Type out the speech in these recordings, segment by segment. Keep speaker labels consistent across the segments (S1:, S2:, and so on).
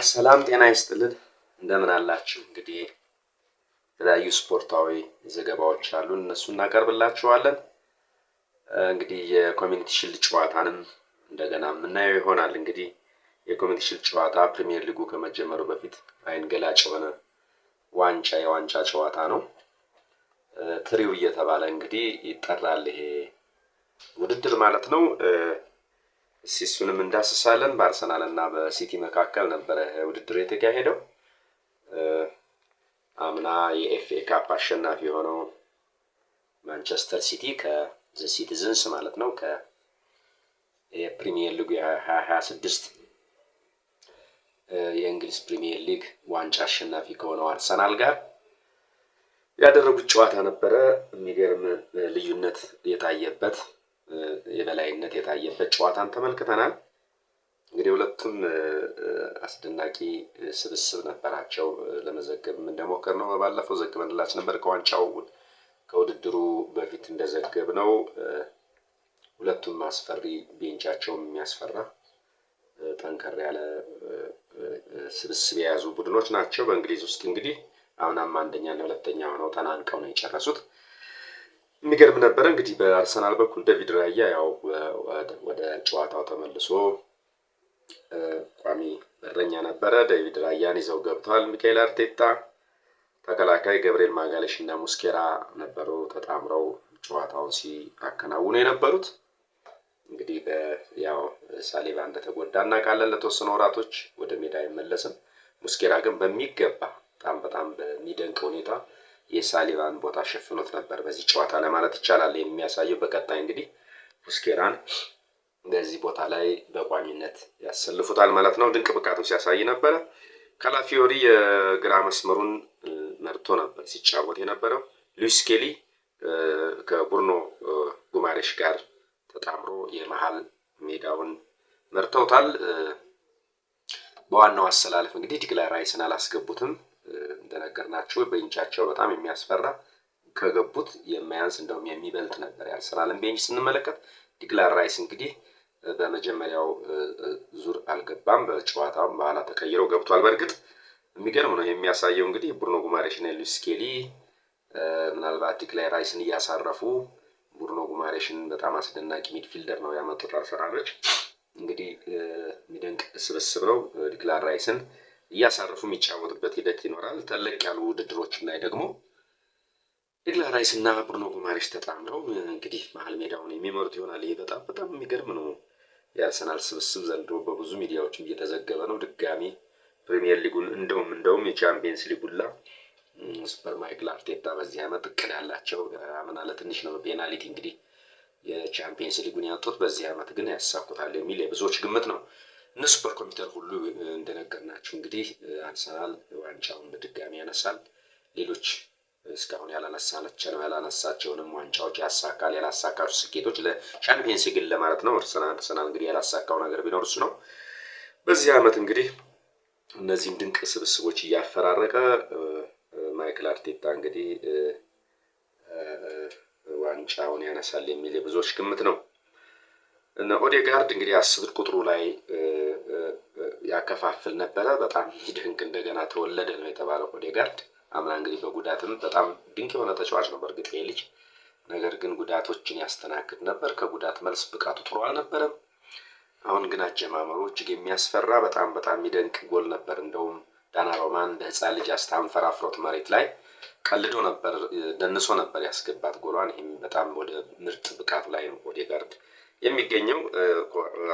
S1: ሰላም ጤና ይስጥልን እንደምን አላችሁ? እንግዲህ የተለያዩ ስፖርታዊ ዘገባዎች አሉን እነሱን እናቀርብላችኋለን። እንግዲህ የኮሚኒቲ ሺልድ ጨዋታንም እንደገና የምናየው ይሆናል። እንግዲህ የኮሚኒቲ ሺልድ ጨዋታ ፕሪሚየር ሊጉ ከመጀመሩ በፊት አይን ገላጭ የሆነ የዋንጫ ጨዋታ ነው። ትሪው እየተባለ እንግዲህ ይጠራል ይሄ ውድድር ማለት ነው። እሱንም እንዳስሳለን። በአርሰናል እና በሲቲ መካከል ነበረ ውድድር የተካሄደው። አምና የኤፍኤ ካፕ አሸናፊ የሆነው ማንቸስተር ሲቲ ከዘ ሲቲዝንስ ማለት ነው የፕሪሚየር ሊግ የ2026 የእንግሊዝ ፕሪሚየር ሊግ ዋንጫ አሸናፊ ከሆነው አርሰናል ጋር ያደረጉት ጨዋታ ነበረ። የሚገርም ልዩነት የታየበት የበላይነት የታየበት ጨዋታን ተመልክተናል። እንግዲህ ሁለቱም አስደናቂ ስብስብ ነበራቸው። ለመዘገብ እንደሞከር ነው ባለፈው ዘግበንላችሁ ነበር። ከውድድሩ በፊት እንደዘገብ ነው ሁለቱም አስፈሪ ቤንቻቸውም የሚያስፈራ ጠንከር ያለ ስብስብ የያዙ ቡድኖች ናቸው። በእንግሊዝ ውስጥ እንግዲህ አምናም አንደኛና ሁለተኛ ሆነው ተናንቀው ነው የጨረሱት። የሚገርም ነበረ። እንግዲህ በአርሰናል በኩል ዴቪድ ራያ ያው ወደ ጨዋታው ተመልሶ ቋሚ በረኛ ነበረ። ዴቪድ ራያን ይዘው ገብተዋል። ሚካኤል አርቴታ፣ ተከላካይ ገብርኤል ማጋሌሽ እና ሙስኬራ ነበሩ ተጣምረው ጨዋታውን ሲያከናውኑ የነበሩት። እንግዲህ ያው ሳሊባ እንደተጎዳ እናውቃለን። ለተወሰኑ ወራቶች ወደ ሜዳ አይመለስም። ሙስኬራ ግን በሚገባ በጣም በሚደንቅ ሁኔታ የሳሊባን ቦታ ሸፍኖት ነበር በዚህ ጨዋታ ለማለት ይቻላል። የሚያሳየው በቀጣይ እንግዲህ ሙስኬራን በዚህ ቦታ ላይ በቋሚነት ያሰልፉታል ማለት ነው። ድንቅ ብቃቱን ሲያሳይ ነበረ። ካላፊዮሪ የግራ መስመሩን መርቶ ነበር ሲጫወት የነበረው። ሉዊስ ስኬሊ ከቡርኖ ጉማሬሽ ጋር ተጣምሮ የመሃል ሜዳውን መርተውታል። በዋናው አሰላለፍ እንግዲህ ዲክላን ራይስን አላስገቡትም። እንደነገርናችሁ ቤንቻቸው በጣም የሚያስፈራ ከገቡት የማያንስ እንደውም የሚበልጥ ነበር። የአርሰናልን ቤንች ስንመለከት ዲክላን ራይስ እንግዲህ በመጀመሪያው ዙር አልገባም። በጨዋታው በኋላ ተቀይረው ገብቷል። በእርግጥ የሚገርም ነው የሚያሳየው እንግዲህ ቡርኖ ጉማሬሽ እና ሉዊስ ስኬሊ ምናልባት ዲክላን ራይስን እያሳረፉ ቡርኖ ጉማሬሽን በጣም አስደናቂ ሚድፊልደር ነው ያመጡት አርሰናሎች። እንግዲህ የሚደንቅ ስብስብ ነው። ዲክላን ራይስን እያሳረፉ የሚጫወትበት ሂደት ይኖራል። ተለቅ ያሉ ውድድሮች ላይ ደግሞ ዲክላን ራይስ እና ቡርኖ ጉማሬሽ ተጣምረው እንግዲህ መሀል ሜዳውን የሚመሩት ይሆናል። ይሄ በጣም የሚገርም ነው። የአርሰናል ስብስብ ዘንድሮ በብዙ ሚዲያዎች እየተዘገበ ነው። ድጋሚ ፕሪሚየር ሊጉን እንደውም የቻምፒየንስ ሊጉላ ሱፐር ማይክል አርቴታ በዚህ ዓመት እቅድ ያላቸው አምና ለትንሽ ነው ፔናልቲ እንግዲህ የቻምፒየንስ ሊጉን ያወጡት፣ በዚህ ዓመት ግን ያሳኩታል የሚል የብዙዎች ግምት ነው። እነ ሱፐር ኮምፒውተር ሁሉ እንደነገርናችሁ እንግዲህ አርሰናል ዋንጫውን በድጋሚ ያነሳል። ሌሎች እስካሁን ያላነሳቸውንም ዋንጫዎች ያሳካል። ያላሳካቸው ስኬቶች ለቻምፒየንስ ሊግ ለማለት ነው። አርሰናል እንግዲህ ያላሳካው ነገር ቢኖር እሱ ነው። በዚህ ዓመት እንግዲህ እነዚህም ድንቅ ስብስቦች እያፈራረቀ ማይክል አርቴታ እንግዲህ ዋንጫውን ያነሳል የሚል የብዙዎች ግምት ነው። ኦዴጋርድ እንግዲህ 10 ቁጥሩ ላይ ያከፋፍል ነበረ። በጣም ድንቅ እንደገና ተወለደ ነው የተባለው ኦዴጋርድ። አምና እንግዲህ በጉዳትም በጣም ድንቅ የሆነ ተጫዋች ነው በእርግጥ ልጅ፣ ነገር ግን ጉዳቶችን ያስተናግድ ነበር። ከጉዳት መልስ ብቃቱ ጥሩ አልነበረም። አሁን ግን አጀማመሩ እጅግ የሚያስፈራ በጣም የሚደንቅ ጎል ነበር። እንደውም ዳናሮማን በህፃን ልጅ አስተንፈራፍሮት መሬት ላይ ቀልዶ ነበር፣ ደንሶ ነበር ያስገባት ጎሏን። ይህም በጣም ወደ ምርጥ ብቃቱ ላይ ነው ኦዴጋርድ የሚገኘው።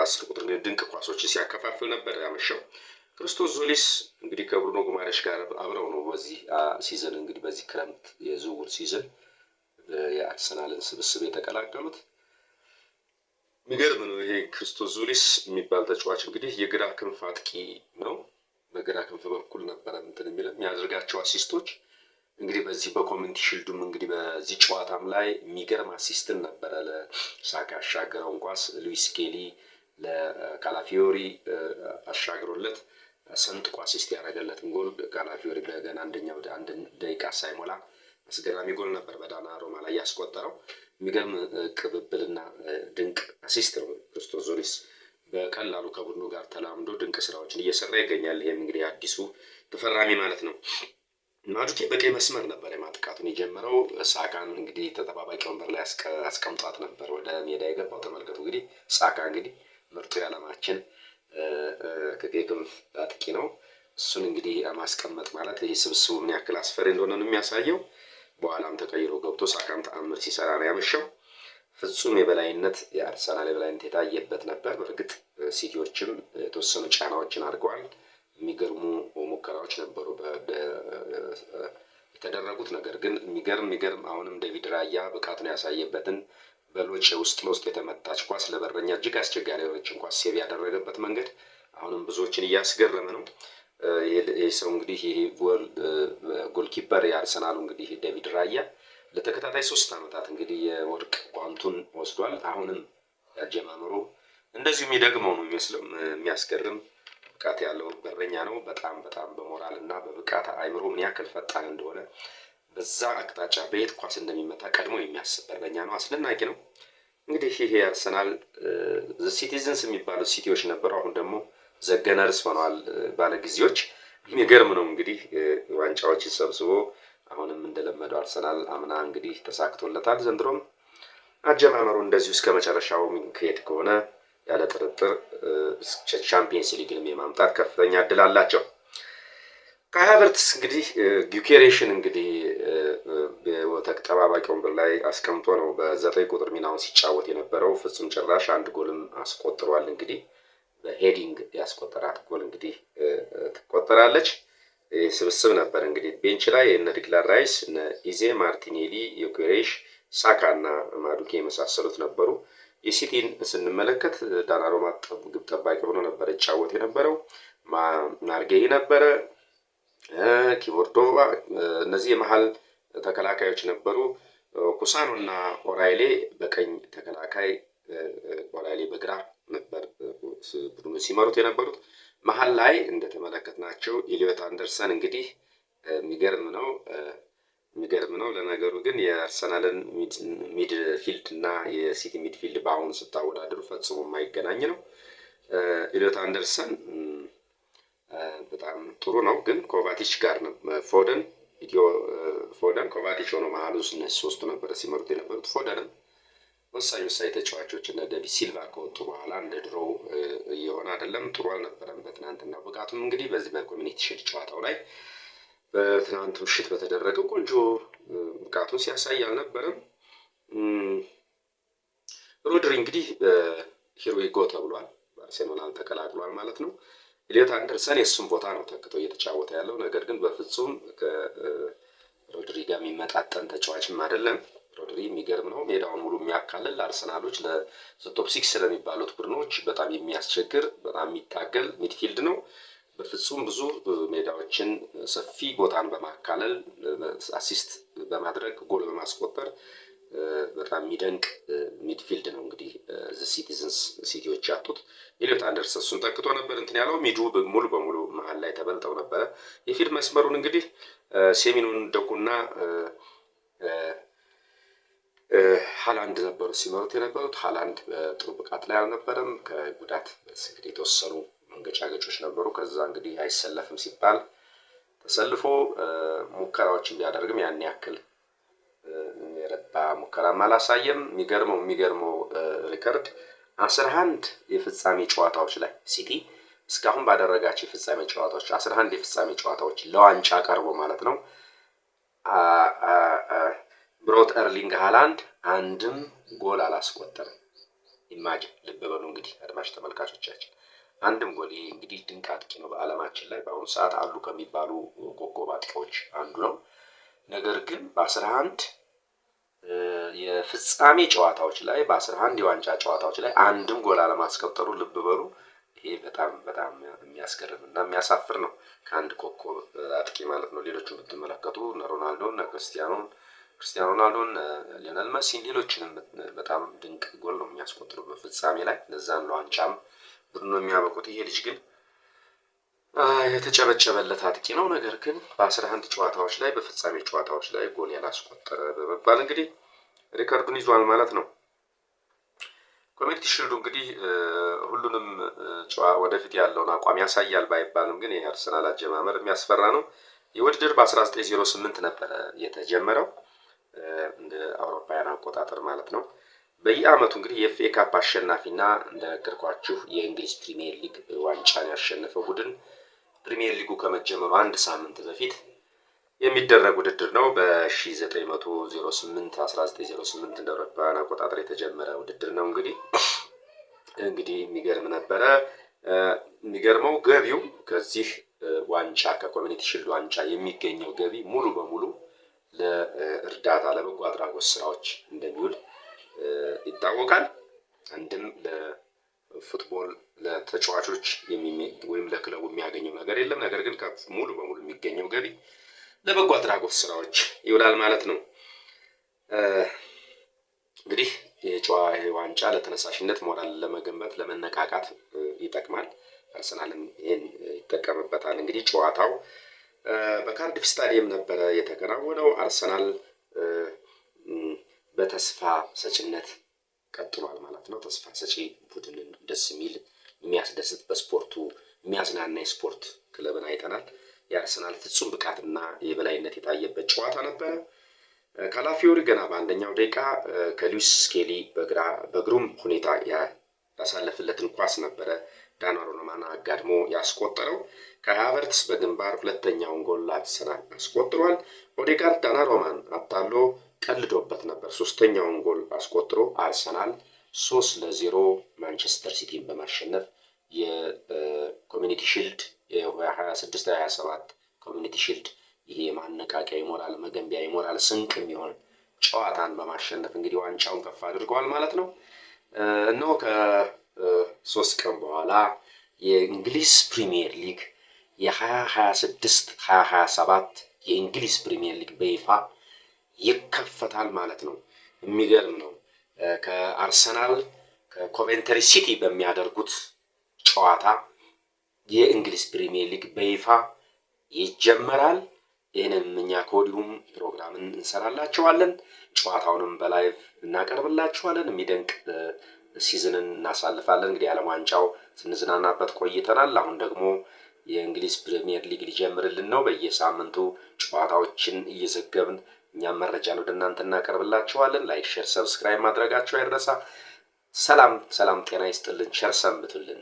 S1: 10 ቁጥር ድንቅ ኳሶች ሲያከፋፍል ነበር ያመሸው። ክርስቶስ ዞሊስ እንግዲህ ከብሩኖ ጉማሬሽ ጋር አብረው ነው በዚህ ሲዝን እንግዲህ በዚህ ክረምት የዝውውር ሲዝን የአርሰናልን ስብስብ የተቀላቀሉት። የሚገርም ነው። ይሄ ክርስቶስ ዞሊስ የሚባል ተጫዋች እንግዲህ የግራ ክንፍ አጥቂ ነው። በግራ ክንፍ በኩል ነበረ የሚለው የሚያደርጋቸው አሲስቶች እንግዲህ በዚህ በኮሚኒቲ ሺልዱም እንግዲህ በዚህ ጨዋታም ላይ የሚገርም አሲስትን ነበረ ለሳካ ያሻገረውን ኳስ ሉዊስ ስኬሊ ለካላፊዮሪ አሻግሮለት ሰንጥቆ አሲስት ያደረገለትን ጎል ካላፊዮሪ በገና አንድ ደቂቃ ሳይሞላ አስገራሚ ጎል ነበር በዳናሮማ ላይ ያስቆጠረው። የሚገርም ቅብብልና ድንቅ አሲስት ነው ክርስቶስ ዞሊስ በቀላሉ ከቡድኑ ጋር ተላምዶ ድንቅ ስራዎችን እየሰራ ይገኛል። ይሄም እንግዲህ አዲሱ ተፈራሚ ማለት ነው። ማዱኬ በቀይ መስመር ነበር የማጥቃቱን የጀመረው። ሳካን እንግዲህ ተጠባባቂ ወንበር ላይ አስቀምጧት ነበር ወደ ሜዳ የገባው። ተመልከቱ እንግዲህ ሳካ እንግዲህ ምርጡ የዓለማችን የክንፍ አጥቂ ነው። እሱን እንግዲህ ማስቀመጥ ማለት ይህ ስብስቡ ምን ያክል አስፈሪ እንደሆነ ነው የሚያሳየው። በኋላም ተቀይሮ ገብቶ ሳካም ተአምር ሲሰራ ነው ያመሸው። ፍጹም የበላይነት የአርሰናል የበላይነት የታየበት ነበር። በእርግጥ ሲቲዎችም የተወሰኑ ጫናዎችን አድርገዋል። የሚገርሙ ሙከራዎች ነበሩ የተደረጉት። ነገር ግን የሚገርም አሁንም ዴቪድ ራያ ብቃቱን ያሳየበትን በሎቼ ውስጥ ለውስጥ የተመታች ኳስ ለበረኛ እጅግ አስቸጋሪ የሆነችን ኳስ ሴቭ ያደረገበት መንገድ አሁንም ብዙዎችን እያስገረመ ነው። ይህ ሰው እንግዲህ ይሄ ጎልኪፐር የአርሰናሉ እንግዲህ ዴቪድ ራያ ለተከታታይ 3 ዓመታት እንግዲህ የወርቅ ጓንቱን ወስዷል። አሁንም ያጀማመሩ እንደዚሁ የሚደግመው ነው የሚመስለው። የሚያስገርም ብቃት ያለው በረኛ ነው። በጣም በሞራል እና በብቃት አይምሮ ምን ያክል ፈጣን እንደሆነ በዛ አቅጣጫ በየት ኳስ እንደሚመታ ቀድሞ የሚያስብ በረኛ ነው። አስደናቂ ነው። እንግዲህ ይሄ አርሰናል ሲቲዝንስ የሚባሉት ሲቲዎች ነበሩ። አሁን ደግሞ ዘገነርስ ሆነዋል ባለጊዜዎች። የሚገርም ነው እንግዲህ ዋንጫዎችን ሰብስቦ አሁንም እንደለመደው አርሰናል አምና እንግዲህ ተሳክቶለታል። ዘንድሮም አጀማመሩ እንደዚሁ እስከ መጨረሻው ከሄድ ከሆነ ያለ ጥርጥር ቻምፒየንስ ሊግንም የማምጣት ከፍተኛ እድል አላቸው። ካይ ሃቨርትዝ እንግዲህ ጊዩኬሬሽን እንግዲህ ተጠባባቂ ወንበር ላይ አስቀምጦ ነው በ9 ቁጥር ሚናውን ሲጫወት የነበረው። ፍጹም ጭራሽ 1 ጎልም አስቆጥሯል። እንግዲህ በሄዲንግ ያስቆጠራት ጎል እንግዲህ ትቆጠራለች። ስብስብ ነበር እንግዲህ ቤንች ላይ እነ ዲክላን ራይስ፣ እነ ኢዜ፣ ማርቲኔሊ፣ ዮኬሬሽ፣ ሳካ እና ማዱኬ የመሳሰሉት ነበሩ። የሲቲን ስንመለከት ዳናሩማ ግብ ጠባቂ ሆኖ ነበር ይጫወት የነበረው። ናርጌሂ ነበረ፣ ኪቦርዶቫ፣ እነዚህ የመሀል ተከላካዮች ነበሩ። ኩሳኖ እና ኦራይሌ በቀኝ ተከላካይ፣ ኦራይሌ በግራ ነበር ቡድኑ ሲመሩት የነበሩት። መሀል ላይ እንደተመለከትናቸው ኢሊዮት አንደርሰን እንግዲህ የሚገርም ነው። ለነገሩ ግን የአርሰናልን ሚድፊልድ እና የሲቲ ሚድፊልድ በአሁኑ ስታወዳድሩ ፈጽሞ የማይገናኝ ነው። ኢሊዮት አንደርሰን በጣም ጥሩ ነው፣ ግን ኮቫቲች ጋር ነው ፎደን ኮቫቲች ሆኖ መሀል ውስጥ እነዚህ 3ቱ ነበረ ሲመሩት የነበሩት። ፎደንም ወሳኝ ተጫዋቾች እነ ዴቪድ ሲልቫ ከወጡ በኋላ እንደ ድሮው እየሆነ አይደለም። ጥሩ አልነበረም በትናንትና ብቃቱም እንግዲህ በዚህ በኮሚኒቲ ሺልድ ጨዋታው ላይ በትናንቱ ምሽት በተደረገው ቆንጆ ብቃቱን ሲያሳይ አልነበረም። ሮድሪ እንግዲህ ሂሮይጎ ተብሏል፣ ባርሴሎናን ተቀላቅሏል ማለት ነው። ኢሊዮት አንደርሰን የእሱም ቦታ ነው ተክቶ እየተጫወተ ያለው። ነገር ግን በፍጹም ከሮድሪ ጋር የሚመጣጠን ተጫዋችም አይደለም። ሮድሪ የሚገርም ነው። ሜዳውን ሙሉ የሚያካልል ለአርሰናሎች ለቶፕ 6 ስለሚባሉት ቡድኖች በጣም የሚያስቸግር በጣም የሚታገል ሚድፊልድ ነው። በፍጹም ብዙ ሜዳዎችን ሰፊ ቦታን በማካለል አሲስት በማድረግ ጎል በማስቆጠር በጣም የሚደንቅ ሚድፊልድ ነው። እንግዲህ ሲቲዝንስ ሲቲዎች ያጡት ኢሊዮት አንደርሰን እሱን ተክቶ ነበር እንትን ያለው። ሚዱ ሙሉ በሙሉ መሀል ላይ ተበልጠው ነበረ። የፊልድ መስመሩን እንግዲህ ሴሚኑን ደጉና ሃላንድ ነበሩ ሲመሩት የነበሩት። ሃላንድ በጥሩ ብቃት ላይ አልነበረም። ከጉዳት እንግዲህ የተወሰኑ መንገጫገጮች ነበሩ። ከዛ እንግዲህ አይሰለፍም ሲባል ተሰልፎ ሙከራዎችን ቢያደርግም ያን ያክል የረባ ሙከራም አላሳየም። የሚገርመው ሪከርድ 11 የፍጻሜ ጨዋታዎች ላይ ሲቲ እስካሁን ባደረጋቸው የፍጻሜ ጨዋታዎች 11 የፍጻሜ ጨዋታዎች ለዋንጫ ቀርቦ ማለት ነው ብሮት ኤርሊንግ ሃላንድ አንድም ጎል አላስቆጠረም። ኢማጂን ልብ በሉ እንግዲህ አድማጭ ተመልካቾቻችን፣ አንድም ጎል። ይሄ እንግዲህ ድንቅ አጥቂ ነው። በዓለማችን ላይ በአሁኑ ሰዓት አሉ ከሚባሉ ኮከብ አጥቂዎች አንዱ ነው። ነገር ግን በ11 የፍጻሜ ጨዋታዎች ላይ በ11 የዋንጫ ጨዋታዎች ላይ አንድም ጎል አለማስቆጠሩ ልብ በሉ። ይሄ በጣም የሚያስገርም እና የሚያሳፍር ነው ከአንድ ኮከብ አጥቂ ማለት ነው። ሌሎቹን ብትመለከቱ እነ ሮናልዶን፣ እነ ክርስቲያኖ ሮናልዶን፣ ሊዮኔል መሲን፣ ሌሎችንም በጣም ድንቅ ጎል ነው የሚያስቆጥሩ በፍጻሜ ላይ። ለዛም ለዋንጫም ቡድኑ የሚያበቁት። ይሄ ልጅ ግን የተጨበጨበለት አጥቂ ነው። ነገር ግን በ11 ጨዋታዎች ላይ በፍጻሜ ጨዋታዎች ላይ ጎል ያላስቆጠረ በመባል እንግዲህ ሪከርዱን ይዟል ማለት ነው። ኮሚኒቲ ሺልዱ እንግዲህ ሁሉንም ወደፊት ያለውን አቋም ያሳያል ባይባልም ግን የአርሰናል አጀማመር የሚያስፈራ ነው። የውድድር በ1908 ነበረ የተጀመረው እንደ አውሮፓውያን አቆጣጠር ማለት ነው። በየአመቱ እንግዲህ የኤፍኤ ካፕ አሸናፊና እንደነገርኳችሁ የእንግሊዝ ፕሪሚየር ሊግ ዋንጫን ያሸነፈው ቡድን ፕሪሚየር ሊጉ ከመጀመሩ አንድ ሳምንት በፊት የሚደረግ ውድድር ነው። በ1908 1908 እንደ አውሮፓውያን አቆጣጠር የተጀመረ ውድድር ነው። እንግዲህ የሚገርም ነበረ። የሚገርመው ገቢው ከዚህ ዋንጫ ከኮሚኒቲ ሺልድ ዋንጫ የሚገኘው ገቢ ሙሉ በሙሉ ለእርዳታ ለበጎ አድራጎት ስራዎች እንደሚውል ይታወቃል። አንድም ለፉትቦል ለተጫዋቾች ወይም ለክለቡ የሚያገኘው ነገር የለም። ነገር ግን ሙሉ በሙሉ የሚገኘው ገቢ ለበጎ አድራጎት ስራዎች ይውላል ማለት ነው። እንግዲህ ዋንጫ ለተነሳሽነት ሞራል ለመገንባት ለመነቃቃት ይጠቅማል። አርሰናልም ይህን ይጠቀምበታል። እንግዲህ ጨዋታው በካርዲፍ ስታዲየም ነበረ የተከናወነው። አርሰናል በተስፋ ሰጭነት ቀጥሏል ማለት ነው። ተስፋ ሰጪ ቡድንን ደስ የሚል የሚያስደስት በስፖርቱ የሚያዝናና የስፖርት ክለብን አይተናል። የአርሰናል ፍጹም ብቃትና የበላይነት የታየበት ጨዋታ ነበረ። ካላፊዮሪ ገና በአንደኛው ደቂቃ ከሉዊስ ስኬሊ በግሩም ሁኔታ ያሳለፍለትን ኳስ ነበረ ዳናሩማን አጋድሞ ያስቆጠረው። ከሃቨርትስ በግንባር ሁለተኛውን ጎል አርሰናል አስቆጥሯል። ኦዴጋርድ ዳናሩማን አታሎ ቀልዶበት ነበር። ሶስተኛውን ጎል አስቆጥሮ አርሰናል 3-0 ማንቸስተር ሲቲን በማሸነፍ የኮሚኒቲ ሺልድ የ26-27 ኮሚኒቲ ሺልድ ይሄ የማነቃቂያ የሞራል መገንቢያ የሞራል ስንቅ የሚሆን ጨዋታን በማሸነፍ እንግዲህ ዋንጫውን ከፍ አድርገዋል ማለት ነው። እነሆ ከ3 ቀን በኋላ የእንግሊዝ ፕሪሚየር ሊግ የ2026-2027 የእንግሊዝ ፕሪሚየር ሊግ በይፋ ይከፈታል ማለት ነው። የሚገርም ነው። ከአርሰናል ከኮቬንተሪ ሲቲ በሚያደርጉት ጨዋታ የእንግሊዝ ፕሪሚየር ሊግ በይፋ ይጀመራል። ይህንን እኛ ከወዲሁም ፕሮግራምን እንሰራላችኋለን። ጨዋታውንም በላይቭ እናቀርብላችኋለን። የሚደንቅ ሲዝንን እናሳልፋለን። እንግዲህ ዓለም ዋንጫው ስንዝናናበት ቆይተናል። አሁን ደግሞ የእንግሊዝ ፕሪሚየር ሊግ ሊጀምርልን ነው። በየሳምንቱ ጨዋታዎችን እየዘገብን እኛም መረጃን ወደ እናንተ እናቀርብላችኋለን። ላይክ፣ ሼር፣ ሰብስክራይብ ማድረጋችሁ አይረሳ። ሰላም ጤና ይስጥልን። ቸር ሰንብቱልን።